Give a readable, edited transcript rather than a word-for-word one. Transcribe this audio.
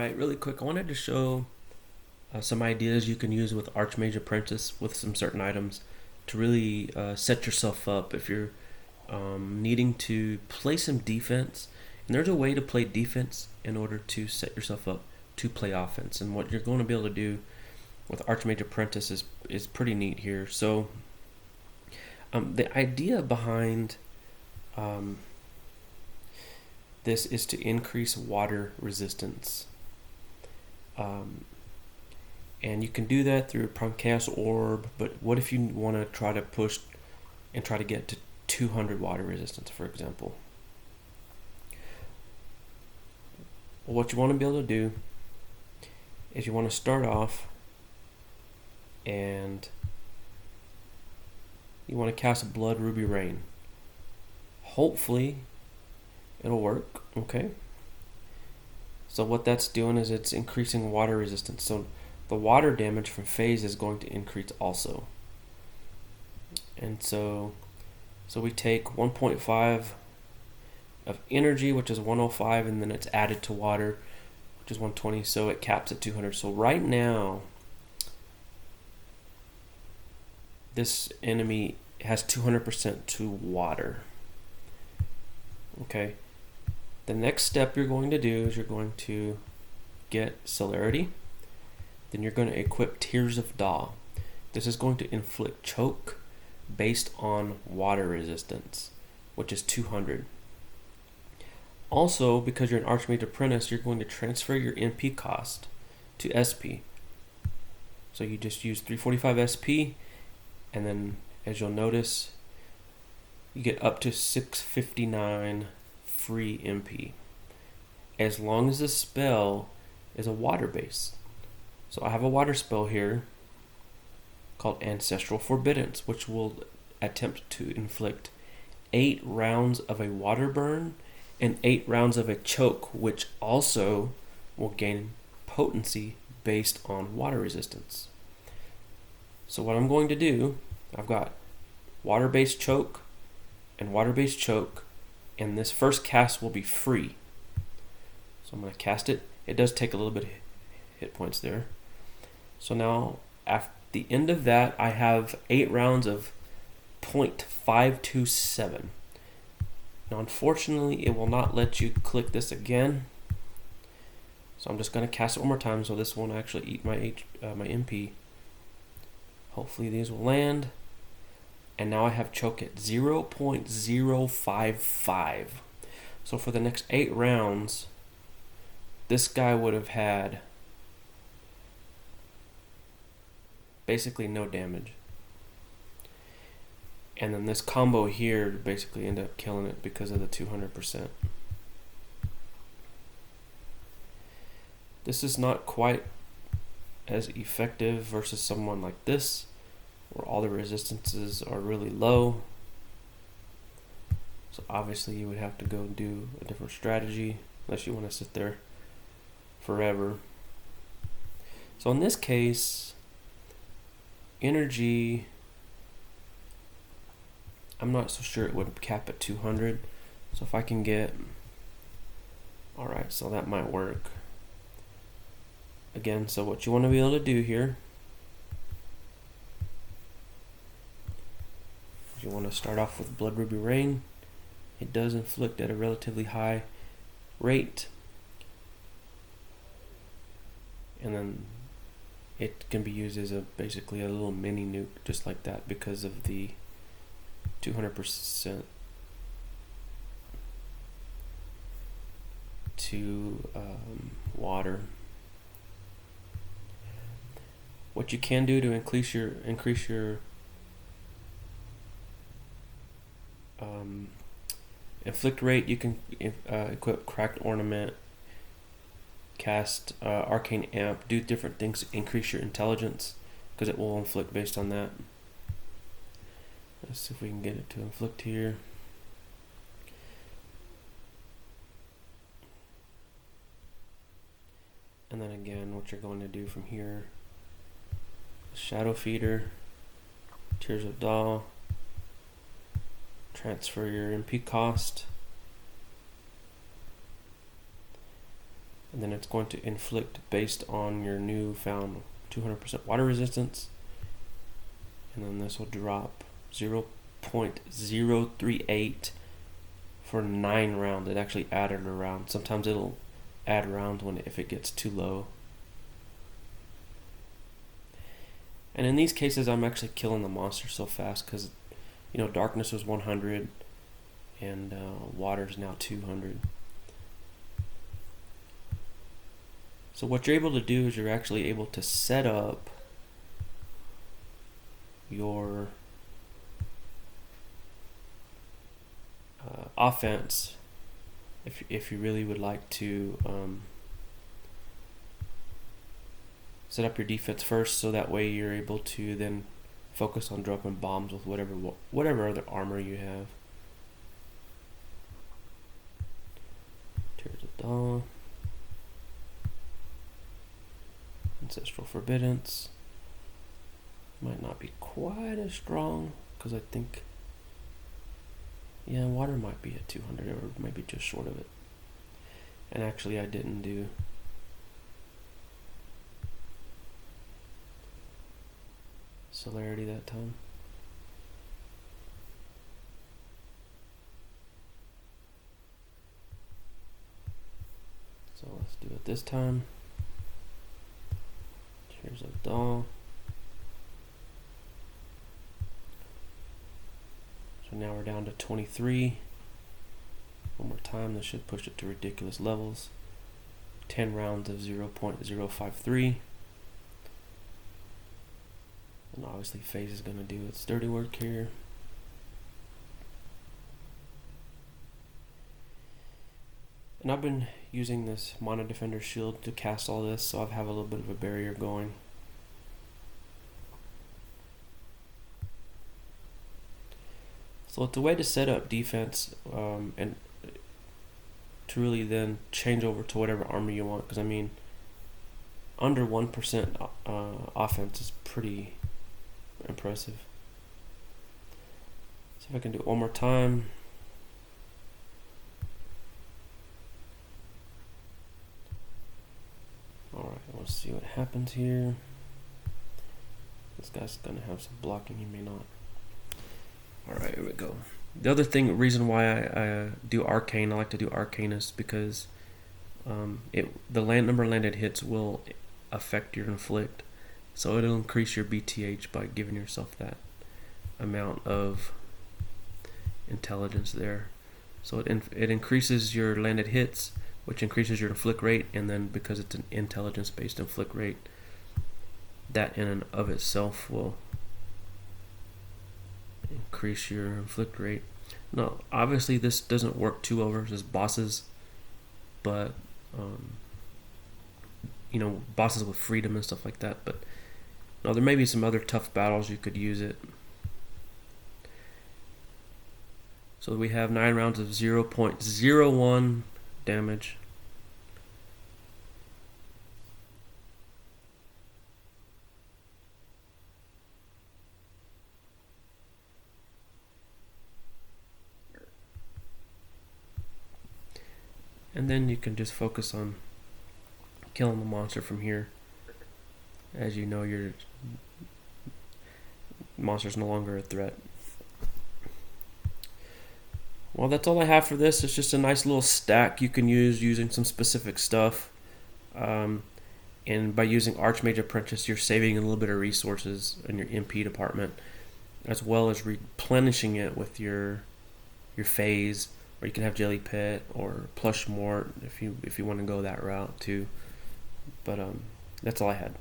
Alright, really quick, I wanted to show some ideas you can use with Archmage Apprentice with some certain items to really set yourself up if you're needing to play some defense. And there's a way to play defense in order to set yourself up to play offense. And what you're going to be able to do with Archmage Apprentice is pretty neat here. So the idea behind this is to increase water resistance. And you can do that through a Prime Chaos Orb, but what if you want to try to push and try to get to 200 water resistance, for example? Well, what you want to be able to do is you want to start off and you want to cast Blood Ruby Rain. Hopefully it'll work, okay? So what that's doing is it's increasing water resistance. So the water damage from phase is going to increase also. And so we take 1.5 of energy, which is 105, and then it's added to water, which is 120, so it caps at 200. So right now, this enemy has 200% to water. Okay. The next step you're going to do is you're going to get Celerity. Then you're going to equip Tears of Daw. This is going to inflict choke based on water resistance, which is 200. Also, because you're an Archmage Apprentice, you're going to transfer your MP cost to SP. So you just use 345 SP, and then as you'll notice, you get up to 659 free MP, as long as the spell is a water base. So I have a water spell here called Ancestral Forbiddence, which will attempt to inflict 8 rounds of a water burn and 8 rounds of a choke, which also will gain potency based on water resistance. So what I'm going to do, I've got water-based choke and water-based choke, and this first cast will be free. So I'm going to cast it. It does take a little bit of hit points there. So now, at the end of that, I have 8 rounds of 0.527. Now, unfortunately, it will not let you click this again. So I'm just going to cast it one more time, so this won't actually eat my MP. Hopefully these will land. And now I have choke at 0.055. So for the next 8 rounds, this guy would have had basically no damage. And then this combo here basically ended up killing it because of the 200%. This is not quite as effective versus someone like this, where all the resistances are really low. So obviously you would have to go do a different strategy unless you want to sit there forever. So in this case, energy, I'm not so sure it would cap at 200. So if I can get, alright, so that might work. Again, so what you want to be able to do here, you want to start off with Blood Ruby Rain. It does inflict at a relatively high rate, and then it can be used as basically a little mini nuke, just like that, because of the 200% to water. What you can do to increase your inflict rate, you can equip Cracked Ornament, cast Arcane Amp, do different things to increase your intelligence, because it will inflict based on that. Let's see if we can get it to inflict here. And then again, what you're going to do from here, Shadow Feeder, Tears of Daw, transfer your MP cost, and then it's going to inflict based on your newfound 200% water resistance, and then this will drop 0.038 for 9 rounds. It actually added a round. Sometimes it'll add rounds if it gets too low. And in these cases, I'm actually killing the monster so fast because, darkness was 100 and water is now 200. So what you're able to do is you're actually able to set up your offense if you really would like to set up your defense first, so that way you're able to then focus on dropping bombs with whatever other armor you have. Tears of Dawn, Ancestral Forbiddence. Might not be quite as strong because I think, water might be at 200 or maybe just short of it. And actually I didn't do celerity that time. So let's do it this time. Here's a doll. So now we're down to 23. One more time, this should push it to ridiculous levels. 10 rounds of 0.053. And obviously phase is going to do its dirty work here. And I've been using this Mana Defender shield to cast all this, so I have a little bit of a barrier going. So it's a way to set up defense and to really then change over to whatever armor you want. Because I mean, under 1% offense is pretty impressive. So if I can do it one more time. Alright, let's see what happens here. This guy's gonna have some blocking, he may not. Alright, here we go. The other reason why I do Arcane, I like to do Arcane, is because the number of landed hits will affect your inflict. So it'll increase your BTH by giving yourself that amount of intelligence there. So it increases your landed hits, which increases your inflict rate, and then because it's an intelligence based inflict rate, that in and of itself will increase your inflict rate. Now obviously this doesn't work too well versus bosses, but bosses with freedom and stuff like that. But no, there may be some other tough battles you could use it. So we have 9 rounds of 0.01 damage. And then you can just focus on killing the monster from here. As you know, your monster's no longer a threat. Well, that's all I have for this. It's just a nice little stack you can use using some specific stuff. And by using Archmage Apprentice, you're saving a little bit of resources in your MP department, as well as replenishing it with your phase, or you can have Jelly Pit or Plush Mort if you want to go that route too. But that's all I had.